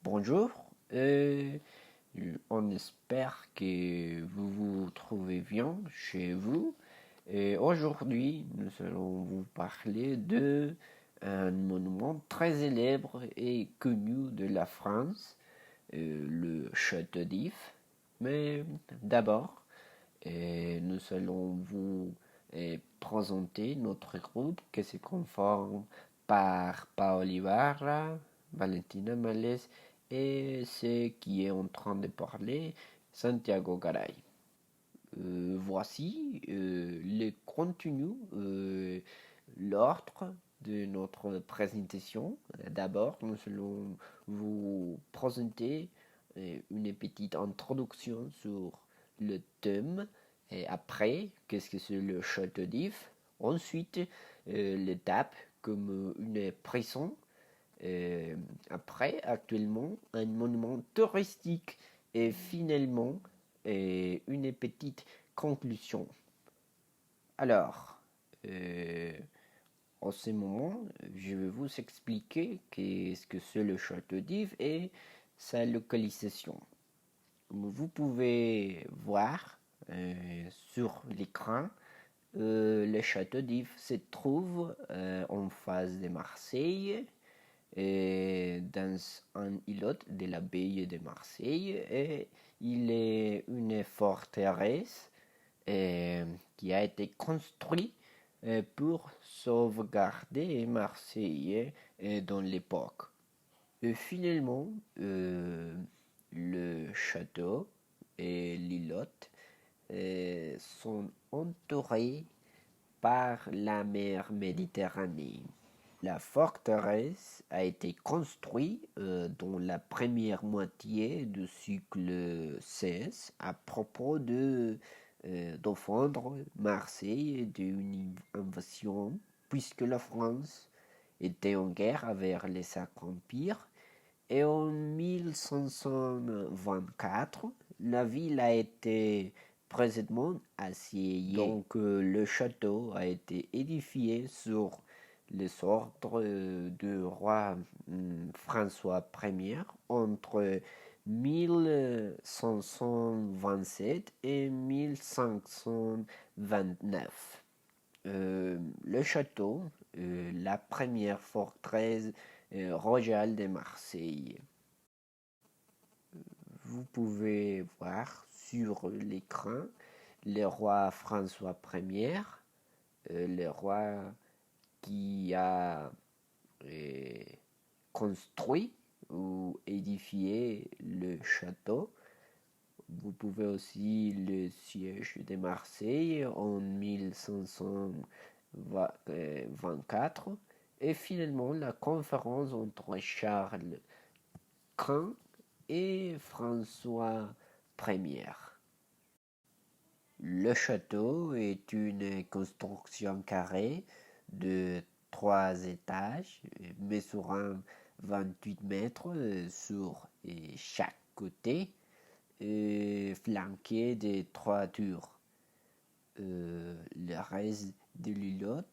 Bonjour, on espère que vous vous trouvez bien chez vous. Et aujourd'hui, nous allons vous parler de un monument très célèbre et connu de la France, le Château d'If. Mais d'abord, nous allons vous présenter notre groupe qui se conforme par Paoli Ibarra, Valentina Males et ce qui est en train de parler, Santiago Garay. Voici le contenu, l'ordre de notre présentation. D'abord, nous allons vous présenter une petite introduction sur le thème. Et après, qu'est-ce que c'est le château d'If? Ensuite, l'étape comme une prison. Après, actuellement, un monument touristique. Et finalement, une petite conclusion. Alors, en ce moment, je vais vous expliquer qu'est-ce que c'est le château d'If et sa localisation. Vous pouvez voir sur l'écran, le château d'If se trouve en face de Marseille, dans un îlot de la baie de Marseille, et il est une forteresse qui a été construite pour sauvegarder Marseille dans l'époque. Et finalement, le château et l'îlot sont entourés par la mer Méditerranée. La forteresse a été construite dans la première moitié du siècle XVI à propos de défendre Marseille d'une invasion, puisque la France était en guerre avec les Cinq Empires. Et en 1524, la ville a été précisément assiégée. Donc le château a été édifié sur les ordres du roi François Ier entre 1527 et 1529. Le château, la première forteresse royale de Marseille. Vous pouvez voir sur l'écran le roi François Ier, le roi qui a construit ou édifié le château. Vous pouvez aussi le siège de Marseille en 1524 et finalement la conférence entre Charles Quint et François Ier. Le château est une construction carrée de 3 étages, mesurant 28 mètres sur chaque côté, flanqué de 3 tours. Le reste de l'îlot,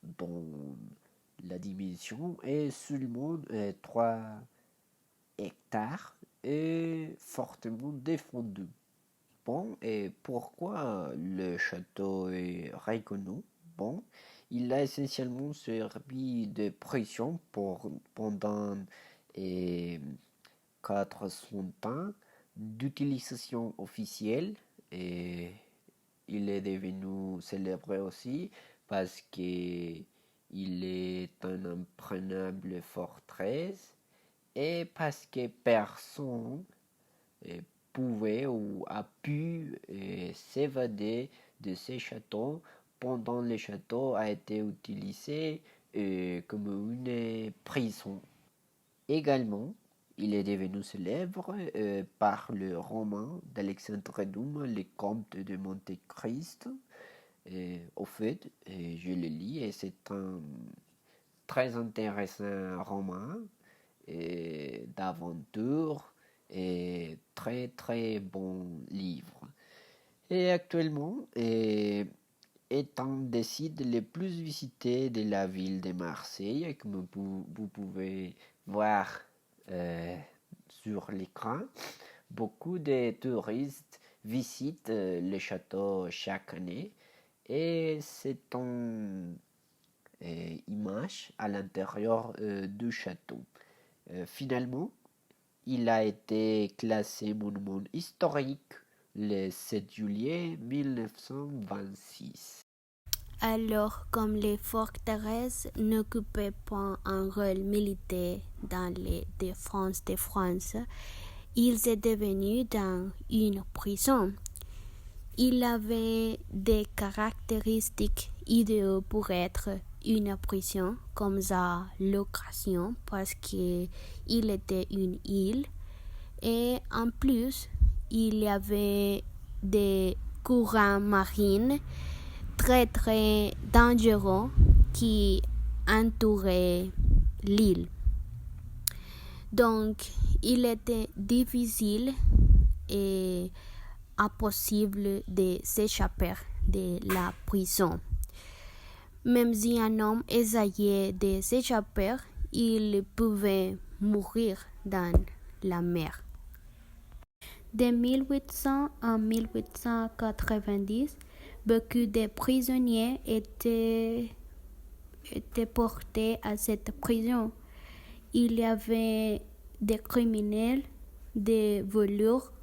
dont la dimension est seulement 3 hectares, est fortement défendu. Bon, et pourquoi le château est reconnu? Bon, il a essentiellement servi de prison pendant 400 ans d'utilisation officielle, et il est devenu célèbre aussi parce que il est un imprenable forteresse et parce que personne pouvait ou a pu s'évader de ces châteaux pendant le château a été utilisé comme une prison. Également, il est devenu célèbre par le roman d'Alexandre Dumas, Le Comte de Monte Cristo. Au fait, je le lis et c'est un très intéressant roman d'aventure et très très bon livre. Et actuellement, est un des sites les plus visités de la ville de Marseille, comme vous pouvez voir euh, sur l'écran. Beaucoup de touristes visitent le château chaque année et c'est une image à l'intérieur du château. Finalement, il a été classé monument historique le 7 juillet 1926. Alors, comme les forteresses n'occupaient pas un rôle militaire dans les défenses de France, ils étaient devenus dans une prison. Il avait des caractéristiques idéaux pour être une prison comme sa location parce qu'il était une île et en plus il y avait des courants marines très très dangereux qui entouraient l'île. Donc il était difficile et impossible de s'échapper de la prison. Même si un homme essayait de s'échapper, il pouvait mourir dans la mer. De 1800 à 1890, beaucoup de prisonniers étaient portés à cette prison. Il y avait des criminels, des voleurs,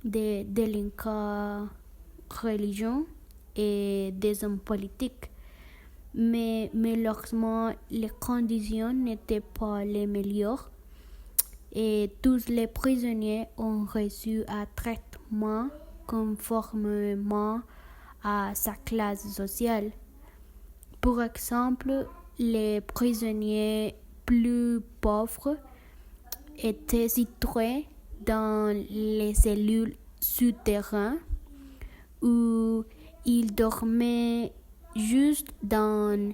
des délinquants religieux et des hommes politiques. Mais malheureusement, les conditions n'étaient pas les meilleures et tous les prisonniers ont reçu un traitement conformément à sa classe sociale. Pour exemple, les prisonniers plus pauvres étaient situés dans les cellules souterraines où ils dormaient juste dans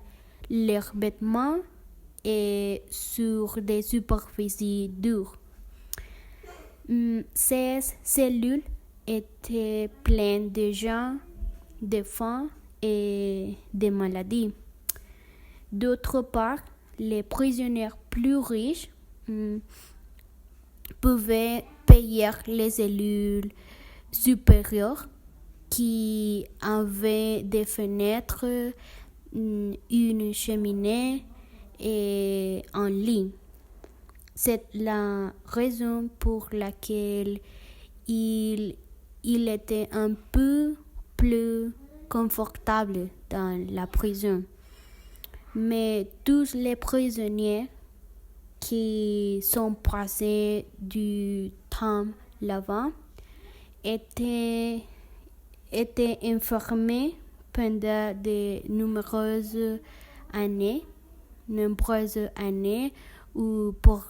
leurs vêtements et sur des superficies dures. Ces cellules étaient pleines de gens, de faim et de maladies. D'autre part, les prisonniers plus riches pouvaient payer les cellules supérieures qui avaient des fenêtres, une cheminée et un lit. C'est la raison pour laquelle il était un peu plus confortable dans la prison. Mais tous les prisonniers qui sont passés du temps là-bas étaient enfermés pendant de nombreuses années ou pour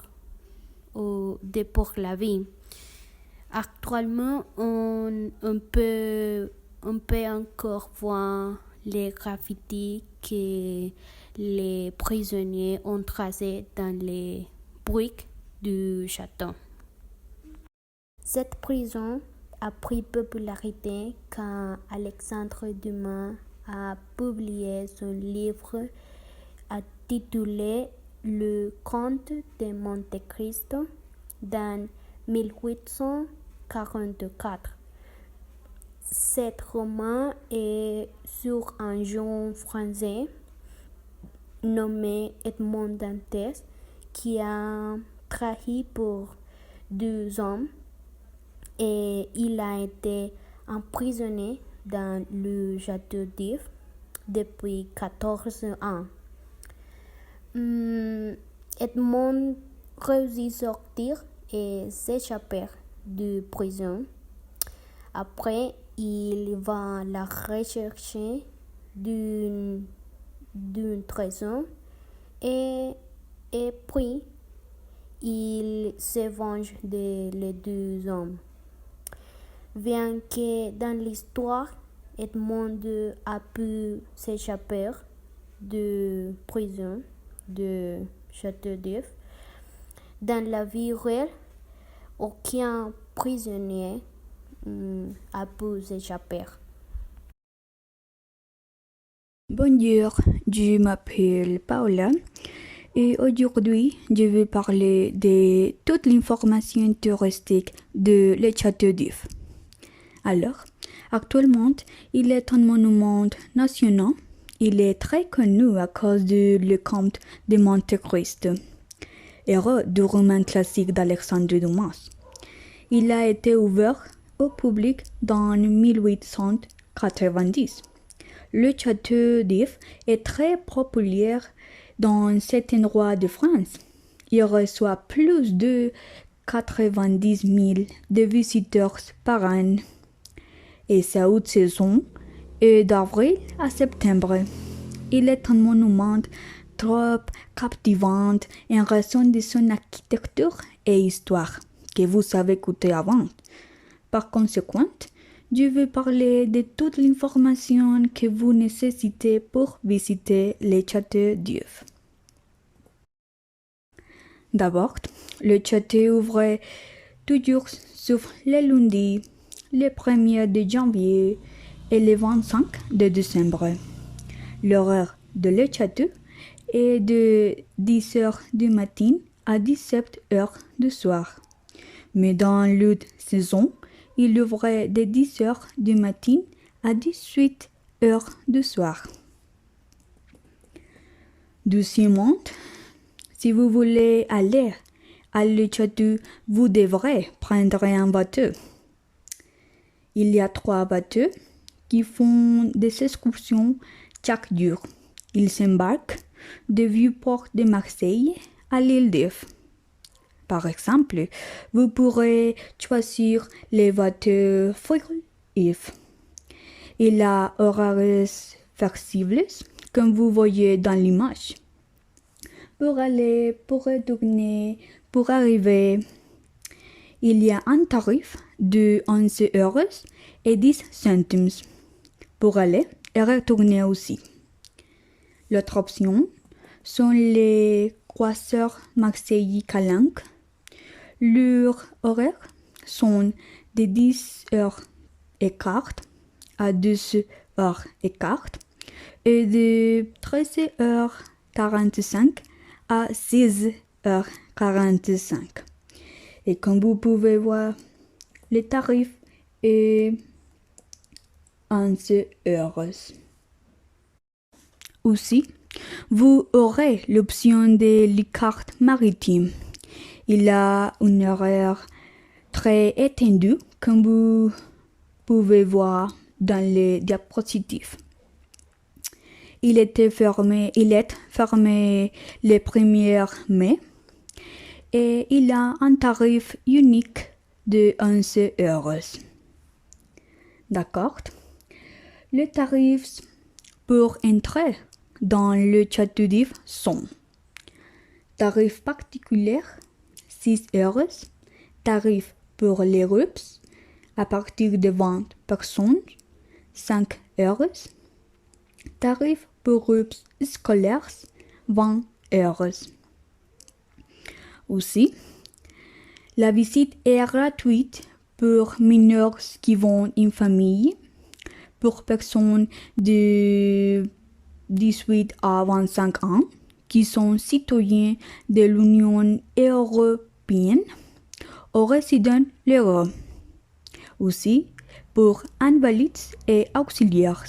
la vie. Actuellement, on peut encore voir les graffitis que les prisonniers ont tracés dans les briques du château. Cette prison a pris popularité quand Alexandre Dumas a publié son livre intitulé Le Comte de Monte Cristo dans 1844. Cet roman est sur un jeune français nommé Edmond Dantes qui a trahi pour 2 hommes et il a été emprisonné dans le château d'If depuis 14 ans. Edmond réussit à sortir et s'échapper de prison. Après, il va la rechercher d'une trésor et puis il se venge de les 2 hommes. Bien que dans l'histoire, Edmond a pu s'échapper de prison de Château d'If, dans la vie réelle, aucun prisonnier a pu s'échapper. Bonjour, je m'appelle Paola Et aujourd'hui, je vais parler de toute l'information touristique de le Château d'If. Alors, actuellement, il est un monument national. Il est très connu à cause de le comte de Monte Cristo, héros du roman classique d'Alexandre Dumas. Il a été ouvert au public dans 1890. Le château d'If est très populaire dans cet endroit de France. Il reçoit plus de 90 000 de visiteurs par an. Et sa haute saison est d'avril à septembre. Il est un monument trop captivant en raison de son architecture et histoire que vous avez écouté avant. Par conséquent, je vais parler de toute l'information que vous nécessitez pour visiter le château d'If. D'abord, le château ouvre toujours sauf le lundi, le 1er de janvier et le 25 de décembre. L'horaire de le château est de 10 heures du matin à 17 heures du soir. Mais dans l'autre saison, il ouvre de 10 heures du matin à 18 heures du soir. Deuxièmement, si vous voulez aller à le château, vous devrez prendre un bateau. Il y a 3 bateaux qui font des excursions chaque jour. Ils s'embarquent de Vieux-Port de Marseille à l'île d'If. Par exemple, vous pourrez choisir les bateaux If. Il a horaires flexibles, comme vous voyez dans l'image. Pour aller, pour retourner, pour arriver, il y a un tarif de 11 euros et 10 centimes. Pour aller et retourner aussi. L'autre option sont les croiseurs Marseille-Calanque. Leurs horaires sont de 10h15 à 12h15 et de 13h45 à 6h45. Et comme vous pouvez voir, le tarif est 11 euros. Aussi, vous aurez l'option de la carte maritime. Il a une horaire très étendue, comme vous pouvez voir dans les diapositives. Il est fermé le 1er mai et il a un tarif unique de 11 euros. D'accord? Les tarifs pour entrer dans le château d'If sont tarif particulier 6 euros, tarif pour les groupes à partir de 20 personnes 5 euros, tarif pour groupes scolaires 20 euros. Aussi, la visite est gratuite pour mineurs qui vont en famille, pour personnes de 18 à 25 ans qui sont citoyens de l'Union européenne ou résidents légaux. Aussi, pour invalides et auxiliaires,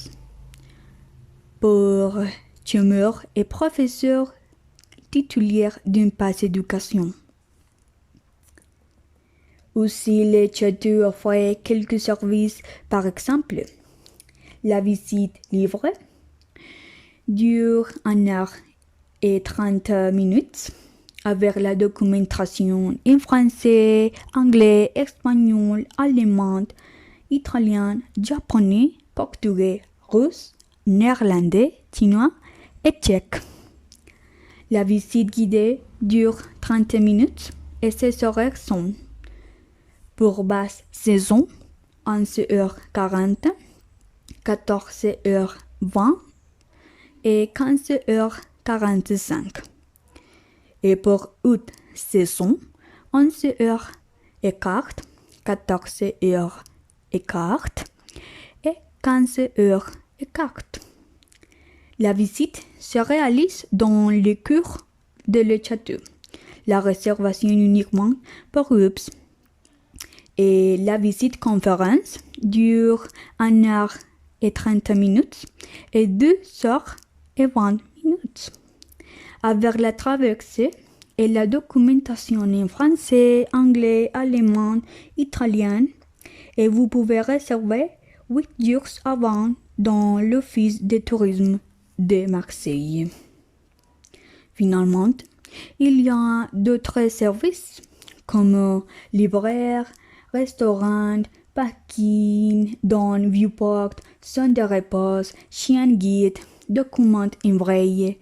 pour chômeurs et professeurs titulaires d'une passe éducation. Aussi, le château offre quelques services, par exemple, la visite livrée dure 1h30 avec la documentation en français, anglais, espagnol, allemand, italien, japonais, portugais, russe, néerlandais, chinois et tchèque. La visite guidée dure 30 minutes et ses horaires sont pour basse saison 11h40, 14h20 et 15h45. Et pour haute saison 11h15, 14h15 et 15h15. La visite se réalise dans le cours de le château. La réservation uniquement pour groupe et la visite conférence dure 1h30 et 2h20. Avec la traversée et la documentation en français, anglais, allemand, italien, et vous pouvez réserver 8 jours avant dans l'Office de tourisme de Marseille. Finalement, il y a d'autres services comme libraire, restaurant, parking dans Viewport, zone de repos, chien guide, documents envoyés.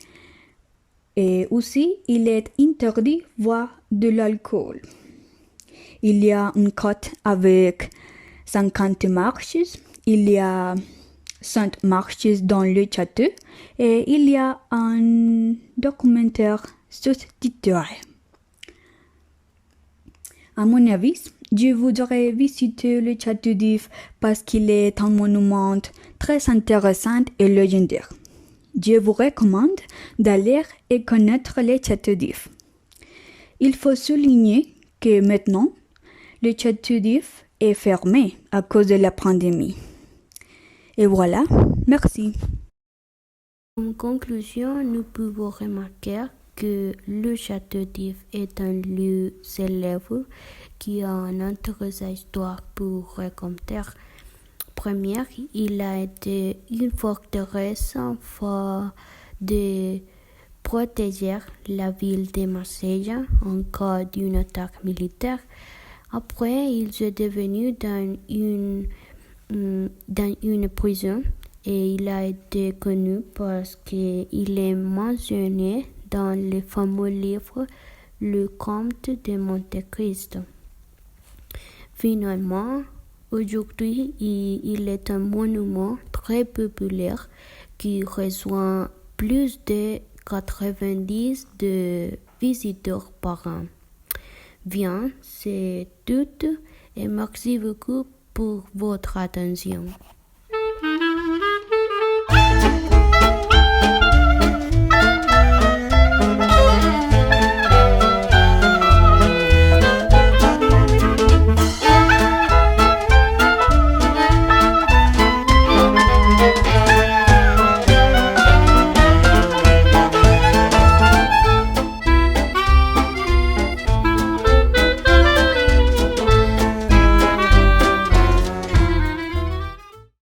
Et aussi, il est interdit de boire de l'alcool. Il y a une côte avec 50 marches, il y a 100 marches dans le château et il y a un documentaire sous-titré. À mon avis, je voudrais visiter le château d'If parce qu'il est un monument très intéressant et légendaire. Je vous recommande d'aller et connaître le château d'If. Il faut souligner que maintenant, le château d'If est fermé à cause de la pandémie. Et voilà, merci. En conclusion, nous pouvons remarquer que le château d'If est un lieu célèbre qui a une intéressante histoire pour raconter. Première, il a été une forteresse afin de protéger la ville de Marseille en cas d'une attaque militaire. Après, il est devenu dans une prison et il a été connu parce qu'il est mentionné dans le fameux livre Le Comte de Monte Cristo. Finalement, aujourd'hui, il est un monument très populaire qui reçoit plus de 90 de visiteurs par an. Bien, c'est tout et merci beaucoup pour votre attention.